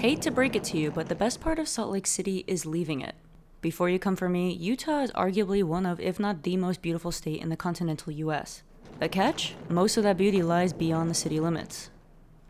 Hate to break it to you, but the best part of Salt Lake City is leaving it. Before you come for me, Utah is arguably one of, if not the most beautiful state in the continental US. The catch? Most of that beauty lies beyond the city limits.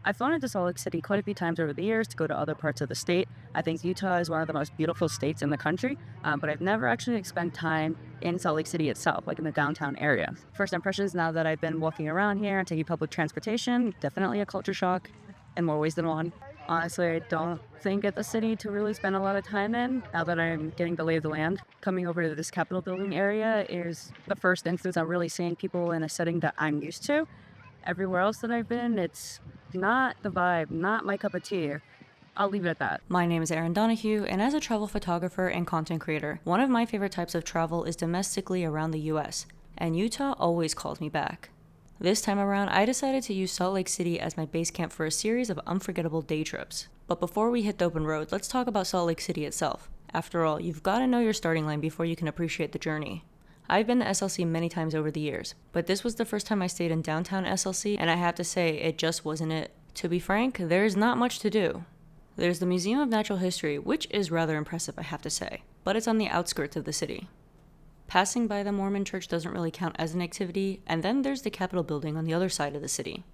I've flown into Salt Lake City quite a few times over the years to go to other parts of the state. I think Utah is one of the most beautiful states in the country, but I've never actually spent time in Salt Lake City itself, like in the downtown area. First impressions now that I've been walking around here and taking public transportation, definitely a culture shock in more ways than one. Honestly, I don't think it's a city to really spend a lot of time in now that I'm getting the lay of the land. Coming over to this Capitol building area is the first instance I'm really seeing people in a setting that I'm used to. Everywhere else that I've been, it's not the vibe, not my cup of tea. I'll leave it at that. My name is Erin Donahue, and as a travel photographer and content creator, one of my favorite types of travel is domestically around the US, and Utah always calls me back. This time around, I decided to use Salt Lake City as my base camp for a series of unforgettable day trips. But before we hit the open road, let's talk about Salt Lake City itself. After all, you've got to know your starting line before you can appreciate the journey. I've been to SLC many times over the years, but this was the first time I stayed in downtown SLC, and I have to say, it just wasn't it. To be frank, there's not much to do. There's the Museum of Natural History, which is rather impressive, I have to say, but it's on the outskirts of the city. Passing by the Mormon church doesn't really count as an activity, and then there's the Capitol building on the other side of the city.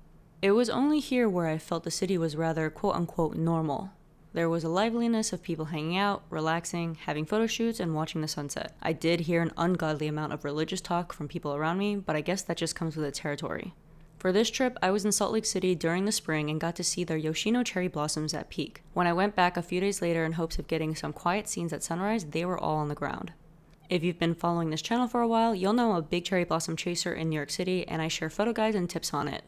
It was only here where I felt the city was rather quote-unquote normal. There was a liveliness of people hanging out, relaxing, having photo shoots, and watching the sunset. I did hear an ungodly amount of religious talk from people around me, but I guess that just comes with the territory. For this trip, I was in Salt Lake City during the spring and got to see their Yoshino cherry blossoms at peak. When I went back a few days later in hopes of getting some quiet scenes at sunrise, they were all on the ground. If you've been following this channel for a while, you'll know I'm a big cherry blossom chaser in New York City, and I share photo guides and tips on it.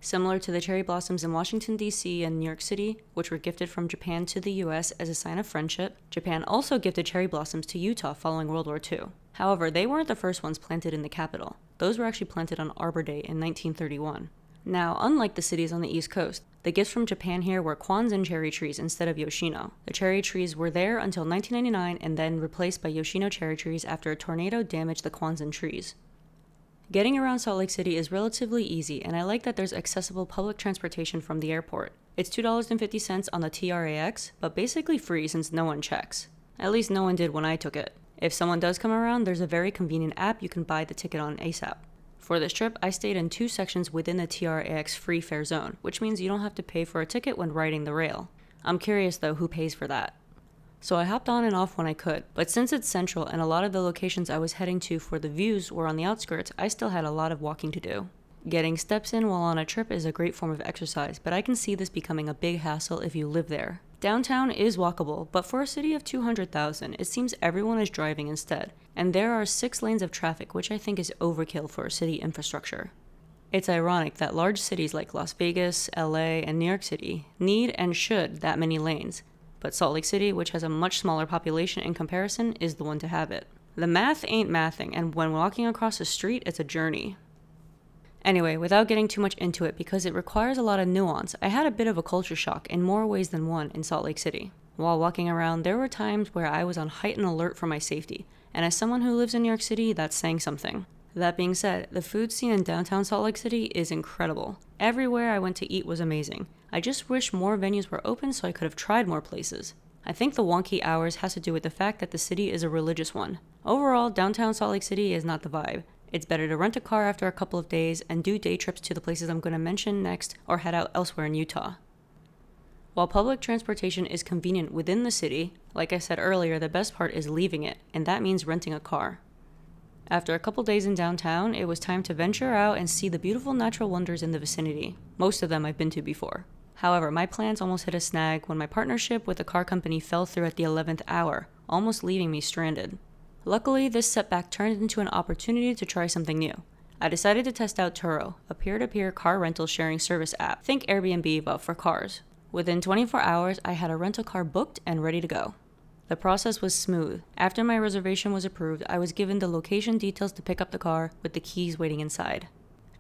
Similar to the cherry blossoms in Washington, D.C. and New York City, which were gifted from Japan to the U.S. as a sign of friendship, Japan also gifted cherry blossoms to Utah following World War II. However, they weren't the first ones planted in the capital. Those were actually planted on Arbor Day in 1931. Now, unlike the cities on the East Coast, the gifts from Japan here were Kwanzan cherry trees instead of Yoshino. The cherry trees were there until 1999 and then replaced by Yoshino cherry trees after a tornado damaged the Kwanzan trees. Getting around Salt Lake City is relatively easy, and I like that there's accessible public transportation from the airport. It's $2.50 on the TRAX, but basically free since no one checks. At least no one did when I took it. If someone does come around, there's a very convenient app you can buy the ticket on ASAP. For this trip, I stayed in 2 sections within the TRAX free fare zone, which means you don't have to pay for a ticket when riding the rail. I'm curious though who pays for that. So I hopped on and off when I could, but since it's central and a lot of the locations I was heading to for the views were on the outskirts, I still had a lot of walking to do. Getting steps in while on a trip is a great form of exercise, but I can see this becoming a big hassle if you live there. Downtown is walkable, but for a city of 200,000, it seems everyone is driving instead, and there are 6 lanes of traffic, which I think is overkill for a city infrastructure. It's ironic that large cities like Las Vegas, LA, and New York City need and should that many lanes, but Salt Lake City, which has a much smaller population in comparison, is the one to have it. The math ain't mathing, and when walking across the street, it's a journey. Anyway, without getting too much into it because it requires a lot of nuance, I had a bit of a culture shock in more ways than one in Salt Lake City. While walking around, there were times where I was on heightened alert for my safety, and as someone who lives in New York City, that's saying something. That being said, the food scene in downtown Salt Lake City is incredible. Everywhere I went to eat was amazing. I just wish more venues were open so I could have tried more places. I think the wonky hours has to do with the fact that the city is a religious one. Overall, downtown Salt Lake City is not the vibe. It's better to rent a car after a couple of days and do day trips to the places I'm going to mention next or head out elsewhere in Utah. While public transportation is convenient within the city, like I said earlier, the best part is leaving it, and that means renting a car. After a couple days in downtown, it was time to venture out and see the beautiful natural wonders in the vicinity. Most of them I've been to before. However, my plans almost hit a snag when my partnership with a car company fell through at the 11th hour, almost leaving me stranded. Luckily, this setback turned into an opportunity to try something new. I decided to test out Turo, a peer-to-peer car rental sharing service app. Think Airbnb, but for cars. Within 24 hours, I had a rental car booked and ready to go. The process was smooth. After my reservation was approved, I was given the location details to pick up the car with the keys waiting inside.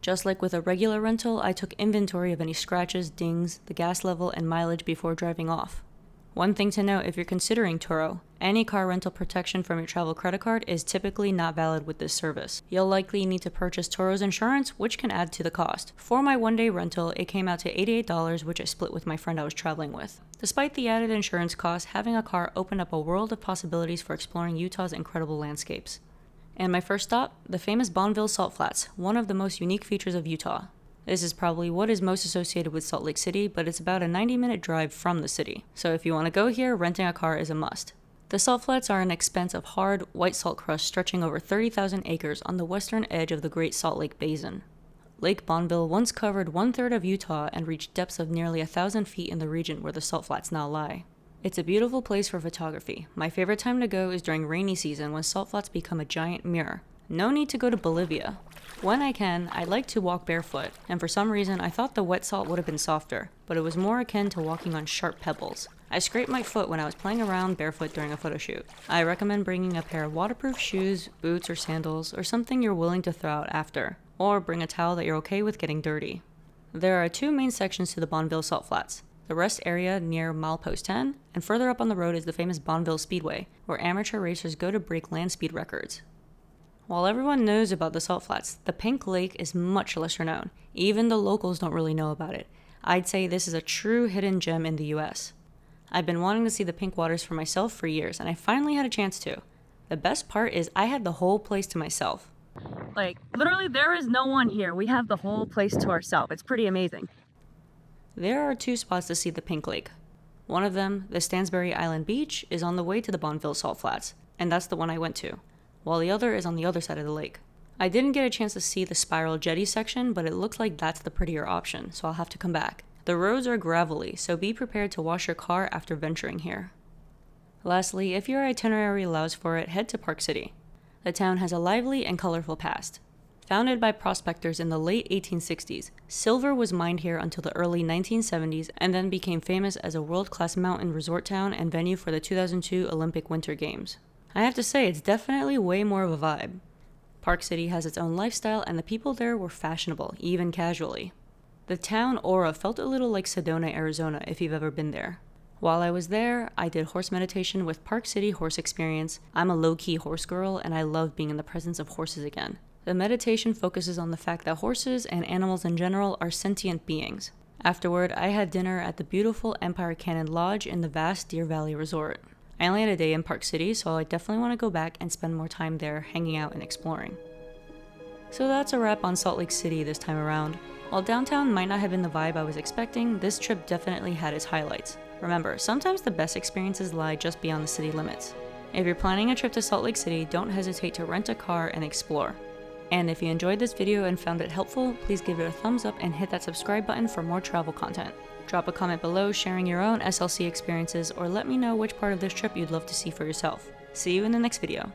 Just like with a regular rental, I took inventory of any scratches, dings, the gas level, and mileage before driving off. One thing to note if you're considering Turo, any car rental protection from your travel credit card is typically not valid with this service. You'll likely need to purchase Turo's insurance, which can add to the cost. For my one-day rental, it came out to $88, which I split with my friend I was traveling with. Despite the added insurance cost, having a car opened up a world of possibilities for exploring Utah's incredible landscapes. And my first stop, the famous Bonneville Salt Flats, one of the most unique features of Utah. This is probably what is most associated with Salt Lake City, but it's about a 90-minute drive from the city. So if you want to go here, renting a car is a must. The Salt Flats are an expanse of hard, white salt crust stretching over 30,000 acres on the western edge of the Great Salt Lake Basin. Lake Bonneville once covered 1/3 of Utah and reached depths of nearly 1,000 feet in the region where the Salt Flats now lie. It's a beautiful place for photography. My favorite time to go is during rainy season when Salt Flats become a giant mirror. No need to go to Bolivia. When I can, I like to walk barefoot, and for some reason I thought the wet salt would have been softer, but it was more akin to walking on sharp pebbles. I scraped my foot when I was playing around barefoot during a photo shoot. I recommend bringing a pair of waterproof shoes, boots, or sandals, or something you're willing to throw out after, or bring a towel that you're okay with getting dirty. There are 2 main sections to the Bonneville Salt Flats. The rest area near milepost 10, and further up on the road is the famous Bonneville Speedway, where amateur racers go to break land speed records. While everyone knows about the Salt Flats, the Pink Lake is much lesser known. Even the locals don't really know about it. I'd say this is a true hidden gem in the US. I've been wanting to see the pink waters for myself for years, and I finally had a chance to. The best part is I had the whole place to myself. Like, literally there is no one here. We have the whole place to ourselves. It's pretty amazing. There are 2 spots to see the Pink Lake. One of them, the Stansbury Island Beach, is on the way to the Bonneville Salt Flats, and that's the one I went to, while the other is on the other side of the lake. I didn't get a chance to see the spiral jetty section, but it looks like that's the prettier option, so I'll have to come back. The roads are gravelly, so be prepared to wash your car after venturing here. Lastly, if your itinerary allows for it, head to Park City. The town has a lively and colorful past. Founded by prospectors in the late 1860s, silver was mined here until the early 1970s and then became famous as a world-class mountain resort town and venue for the 2002 Olympic Winter Games. I have to say, it's definitely way more of a vibe. Park City has its own lifestyle and the people there were fashionable, even casually. The town aura felt a little like Sedona, Arizona, if you've ever been there. While I was there, I did horse meditation with Park City Horse Experience. I'm a low-key horse girl and I love being in the presence of horses again. The meditation focuses on the fact that horses and animals in general are sentient beings. Afterward, I had dinner at the beautiful Empire Canyon Lodge in the vast Deer Valley Resort. I only had a day in Park City, so I definitely want to go back and spend more time there hanging out and exploring. So that's a wrap on Salt Lake City this time around. While downtown might not have been the vibe I was expecting, this trip definitely had its highlights. Remember, sometimes the best experiences lie just beyond the city limits. If you're planning a trip to Salt Lake City, don't hesitate to rent a car and explore. And if you enjoyed this video and found it helpful, please give it a thumbs up and hit that subscribe button for more travel content. Drop a comment below sharing your own SLC experiences or let me know which part of this trip you'd love to see for yourself. See you in the next video.